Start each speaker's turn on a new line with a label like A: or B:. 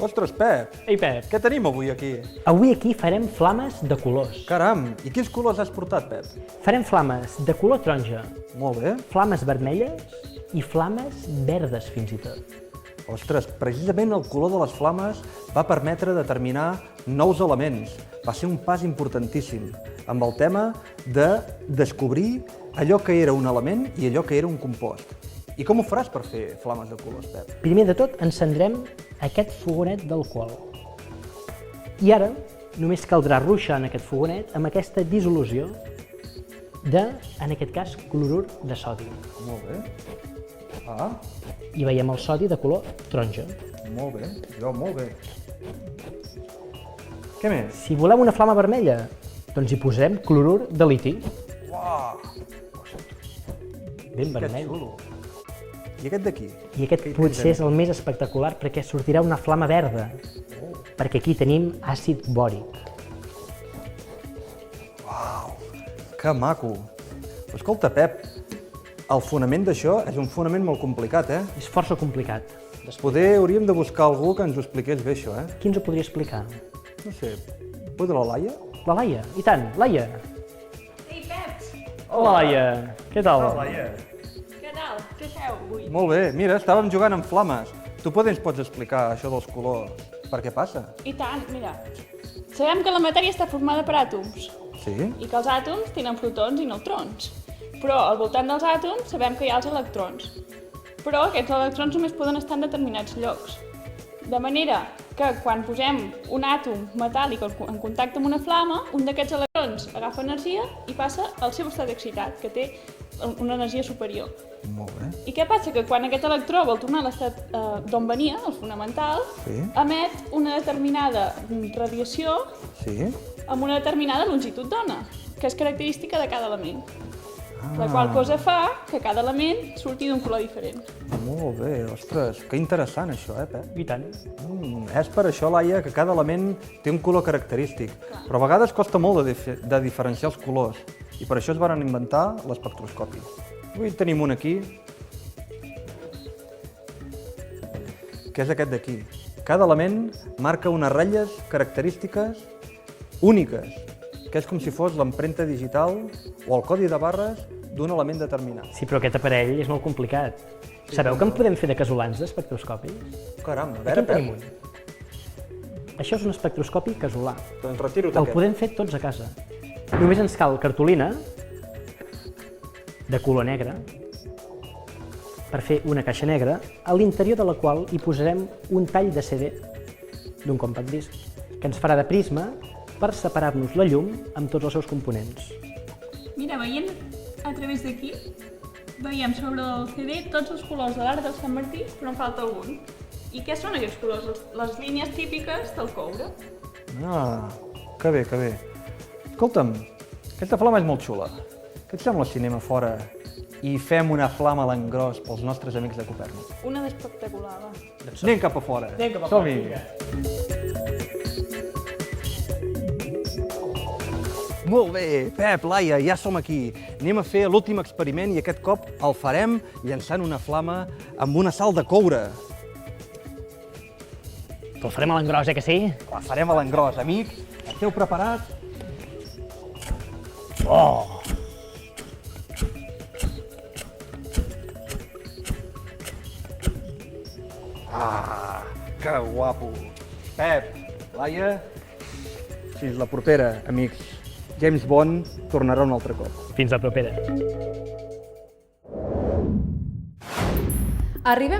A: Ostres, Pep,
B: Ei, Pep,
A: què tenim avui aquí?
B: avui aquí farem flames de colors.
A: Caram, i quins colors has portat, Pep?
B: Farem flames de color taronja,
A: Molt bé.
B: flames vermelles i flames verdes fins i tot.
A: Ostres, precisament el color de les flames va permetre determinar nous elements. Va ser un pas importantíssim amb el tema de descobrir allò que era un element i allò que era un compost. I com ho faràs per fer flames de colors, Pep?
B: Primer de tot encendrem aquest fogonet d'alcohol. I ara només caldrà ruixar en aquest fogonet amb aquesta dissolució de, en aquest cas, clorur de sodi.
A: Molt bé. Ah,
B: I veiem el sodi de color taronja.
A: molt bé. Molt bé. Què més?
B: Si volem una flama vermella, doncs hi posarem clorur de liti.
A: Uau!
B: Ben
A: Que
B: vermell.
A: xulo. I aquest d'aquí?
B: I aquest potser és el més espectacular perquè sortirà una flama verda, perquè aquí tenim àcid bòric.
A: Que maco! Escolta, Pep, el fonament d'això és un fonament molt complicat, eh?
B: És força complicat.
A: Poder hauríem de buscar algú que ens ho expliqués bé, això, eh?
B: Qui ens ho podria explicar?
A: No sé, pot la Laia?
B: La Laia, i tant, Laia.
C: Ei, Peps!
B: Hola, Laia, què tal?
A: Laia.
C: Què tal? Què feu avui?
A: Molt bé, mira, estàvem jugant amb flames. Tu poder ens pots explicar això dels colors? Per què passa?
C: I tant, mira. Sabem que la matèria està formada per àtoms
A: Sí?
C: i que els àtoms tenen protons i neutrons. Però al voltant dels àtoms sabem que hi ha els electrons. Però aquests electrons només poden estar en determinats llocs. De manera que quan posem un àtom metàl·lic en contacte amb una flama, un d'aquests electrons agafa energia i passa al seu estat excitat, que té una energia superior.
A: Molt bé.
C: I què passa? Que quan aquest electró vol tornar a l'estat d'on venia, el fonamental,
A: Sí.
C: emet una determinada radiació
A: Sí?
C: amb una determinada longitud d'ona, que és característica de cada element. La qual cosa fa que cada element surti d'un color diferent.
A: Molt bé, ostres, que interessant això, Pep?
B: I tant.
A: És per això, Laia, que cada element té un color característic, però a vegades costa molt de diferenciar els colors, i per això es van inventar l'espectroscopi. Avui en tenim un aquí, que és aquest d'aquí. Cada element marca unes ratlles característiques úniques, que és com si fos l'empremta digital o el codi de barres d'un element determinat.
B: Sí, però aquest aparell és molt complicat. Sabeu que en podem fer de casolans d'espectroscopis?
A: Caram, a
B: Aquí
A: veure,
B: en tenim
A: Pep,
B: un. Això és un espectroscopi casolà.
A: doncs retiro-te
B: El
A: aquest.
B: podem fer tots a casa. Només ens cal cartolina de color negre per fer una caixa negra, a l'interior de la qual hi posarem un tall de CD d'un compact disc, que ens farà de prisma per separar-nos la llum amb tots els seus components.
C: Mira, veient a través d'aquí, veiem sobre el CD tots els colors de l'arc del Sant Martí, però en falta algun. I què són aquests colors? Les línies típiques del coure.
A: Ah, que bé, que bé. Escolta'm, aquesta flama és molt xula. Què et sembla si anem a fora i fem una flama a l'engròs pels nostres amics de Copèrnic?
C: Una d'espectacular, va.
A: Anem cap a fora.
B: Anem cap a fora,
A: Som-hi.
B: vinga.
A: Molt bé, Pep, Laia, ja som aquí. Anem a fer l'últim experiment i aquest cop el farem llançant una flama amb una sal de coure.
B: Però el farem a l'engròs, que sí?
A: La farem a l'engròs, amics. Esteu preparats?
B: Oh!
A: Ah, que guapo. Pep, Laia, fins la propera, amics. James Bond tornarà un altre cop.
B: Fins la propera.
D: Arribem